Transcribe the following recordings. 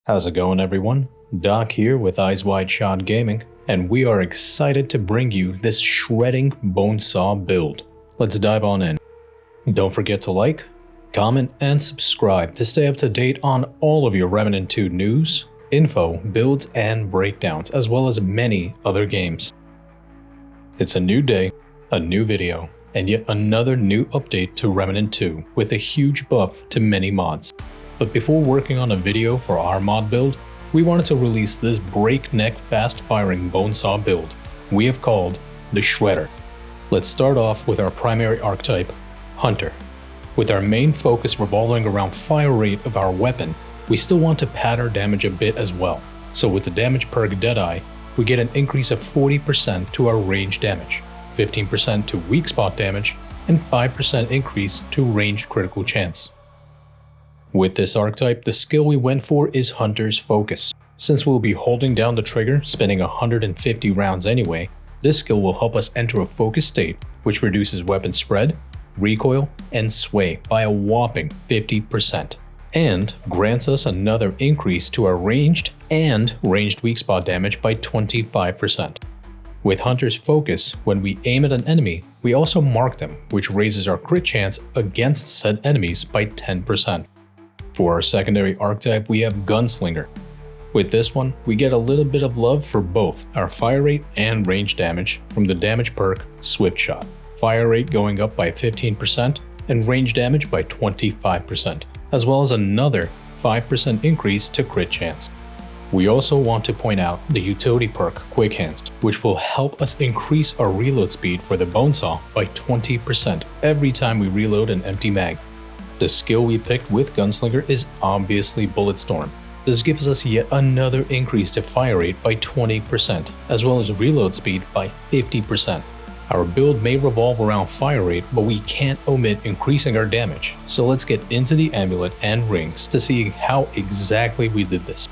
How's it going, everyone? Doc here with Eyes Wide Shot Gaming, and we are excited to bring you this shredding BoneSaw build. Let's dive on in. Don't forget to like, comment, and subscribe to stay up to date on all of your Remnant 2 news, info, builds, and breakdowns, as well as many other games. It's a new day, a new video, and yet another new update to Remnant 2 with a huge buff to many mods. But before working on a video for our mod build, we wanted to release this breakneck fast-firing BoneSaw build we have called the Shredder. Let's start off with our primary archetype, Hunter. With our main focus revolving around fire rate of our weapon, we still want to pad our damage a bit as well. So with the damage perk Deadeye, we get an increase of 40% to our range damage, 15% to weak spot damage, and 5% increase to ranged critical chance. With this archetype, the skill we went for is Hunter's Focus. Since we'll be holding down the trigger, spinning 150 rounds anyway, this skill will help us enter a focus state, which reduces weapon spread, recoil, and sway by a whopping 50%, and grants us another increase to our ranged and ranged weak spot damage by 25%. With Hunter's Focus, when we aim at an enemy, we also mark them, which raises our crit chance against said enemies by 10%. For our secondary archetype, we have Gunslinger. With this one, we get a little bit of love for both our fire rate and range damage from the damage perk Swift Shot. Fire rate going up by 15% and range damage by 25%, as well as another 5% increase to crit chance. We also want to point out the utility perk Quick Hands, which will help us increase our reload speed for the BoneSaw by 20% every time we reload an empty mag. The skill we picked with Gunslinger is obviously Bulletstorm. This gives us yet another increase to fire rate by 20%, as well as reload speed by 50%. Our build may revolve around fire rate, but we can't omit increasing our damage, so let's get into the amulet and rings to see how exactly we did this.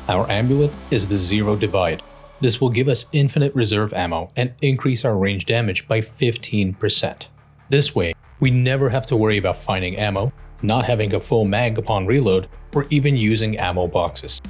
Our amulet is the Zero Divide. This will give us infinite reserve ammo and increase our range damage by 15%. This way, we never have to worry about finding ammo, not having a full mag upon reload, or even using ammo boxes.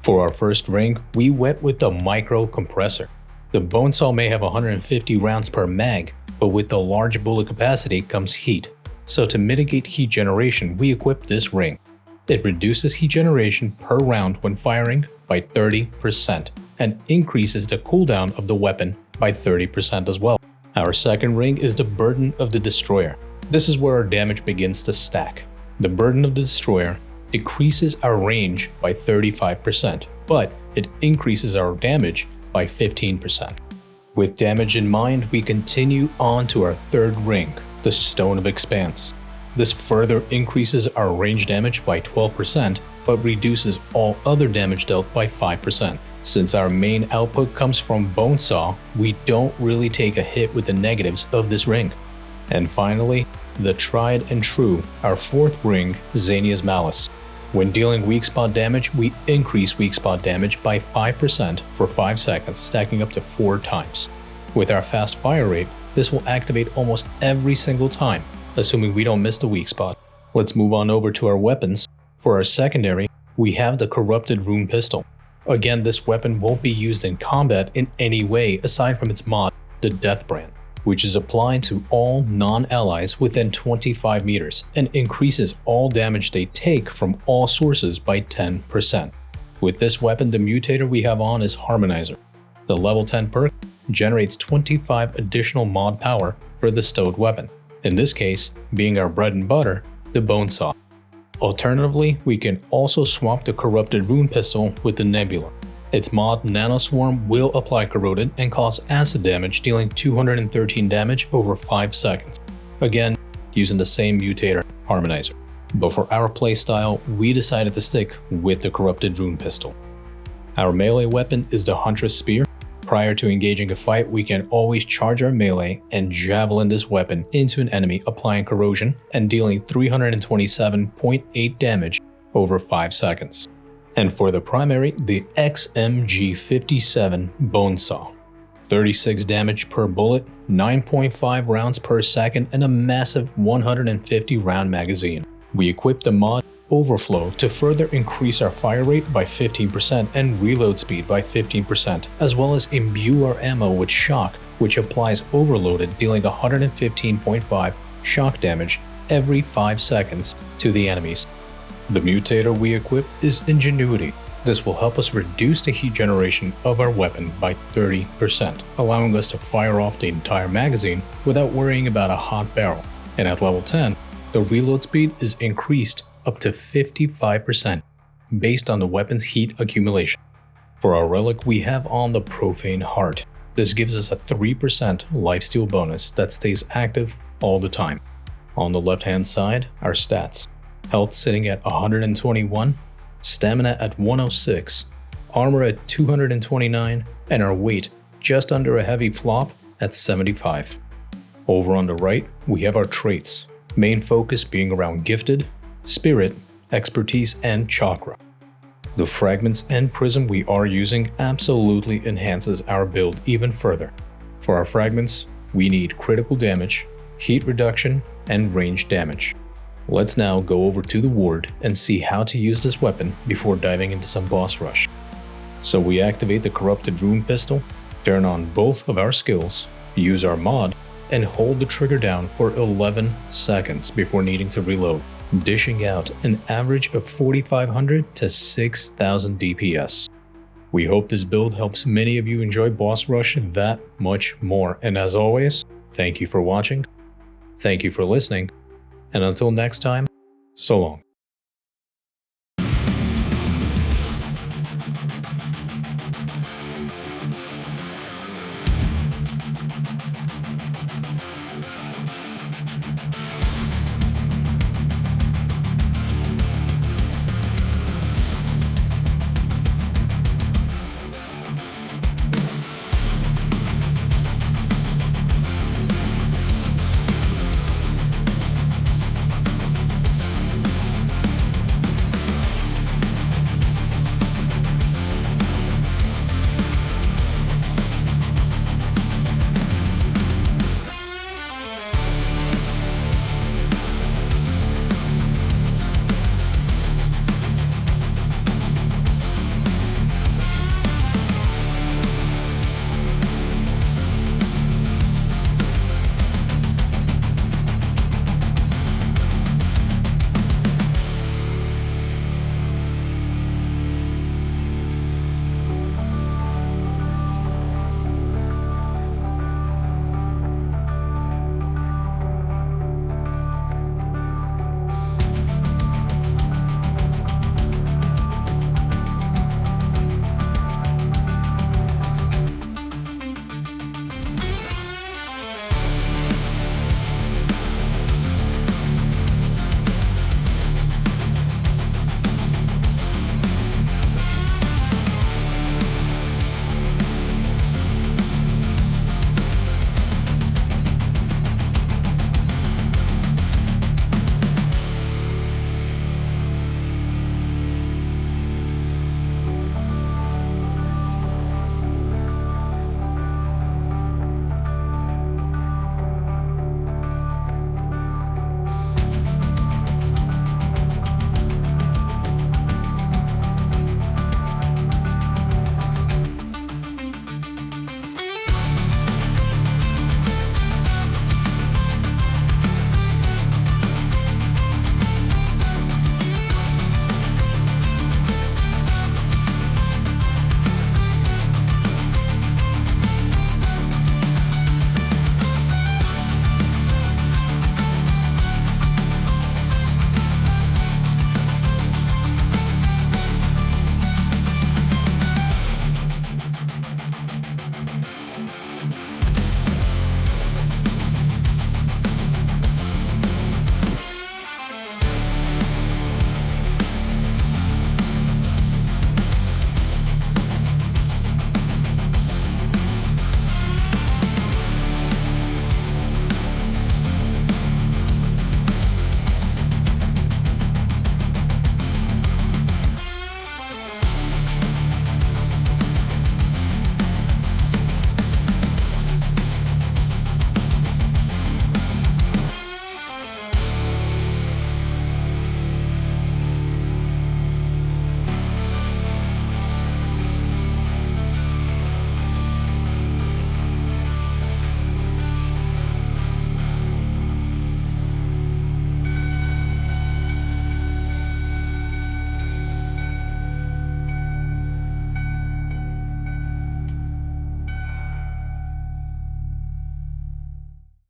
For our first ring, we went with the Micro Compressor. The BoneSaw may have 150 rounds per mag, but with the large bullet capacity comes heat. So to mitigate heat generation, we equipped this ring. It reduces heat generation per round when firing by 30% and increases the cooldown of the weapon by 30% as well. Our second ring is the Burden of the Destroyer. This is where our damage begins to stack. The Burden of the Destroyer decreases our range by 35%, but it increases our damage by 15%. With damage in mind, we continue on to our third ring, the Stone of Expanse. This further increases our range damage by 12%, but reduces all other damage dealt by 5%. Since our main output comes from BoneSaw, we don't really take a hit with the negatives of this ring. And finally, the tried and true, our fourth ring, Xania's Malice. When dealing weak spot damage, we increase weak spot damage by 5% for 5 seconds, stacking up to 4 times. With our fast fire rate, this will activate almost every single time, assuming we don't miss the weak spot. Let's move on over to our weapons. For our secondary, we have the Corrupted Rune Pistol. Again, this weapon won't be used in combat in any way aside from its mod, the Deathbrand, which is applied to all non-allies within 25 meters and increases all damage they take from all sources by 10%. With this weapon, the mutator we have on is Harmonizer. The level 10 perk generates 25 additional mod power for the stowed weapon, in this case being our bread and butter, the BoneSaw. Alternatively, we can also swap the Corrupted Rune Pistol with the Nebula. Its mod Nanoswarm will apply Corroded and cause acid damage, dealing 213 damage over 5 seconds. Again, using the same mutator, Harmonizer. But for our playstyle, we decided to stick with the Corrupted Rune Pistol. Our melee weapon is the Huntress Spear. Prior to engaging a fight, we can always charge our melee and javelin this weapon into an enemy, applying corrosion and dealing 327.8 damage over 5 seconds. And for the primary, the XMG57 BoneSaw. 36 damage per bullet, 9.5 rounds per second, and a massive 150 round magazine. We equipped the mod Overflow to further increase our fire rate by 15% and reload speed by 15%, as well as imbue our ammo with Shock, which applies overloaded, dealing 115.5 shock damage every 5 seconds to the enemies. The mutator we equipped is Ingenuity. This will help us reduce the heat generation of our weapon by 30%, allowing us to fire off the entire magazine without worrying about a hot barrel. And at level 10, the reload speed is increased up to 55% based on the weapon's heat accumulation. For our relic, we have on the Profane Heart. This gives us a 3% lifesteal bonus that stays active all the time. On the left hand side, our stats. Health sitting at 121, stamina at 106, armor at 229, and our weight just under a heavy flop at 75. Over on the right, we have our traits, main focus being around Gifted, Spirit, Expertise, and Chakra. The Fragments and Prism we are using absolutely enhances our build even further. For our Fragments, we need critical damage, heat reduction, and range damage. Let's now go over to the ward and see how to use this weapon before diving into some boss rush. So we activate the Corrupted Rune Pistol, turn on both of our skills, use our mod, and hold the trigger down for 11 seconds before needing to reload, dishing out an average of 4,500 to 6,000 DPS. We hope this build helps many of you enjoy boss rush that much more, and as always, thank you for watching, thank you for listening, and until next time, so long.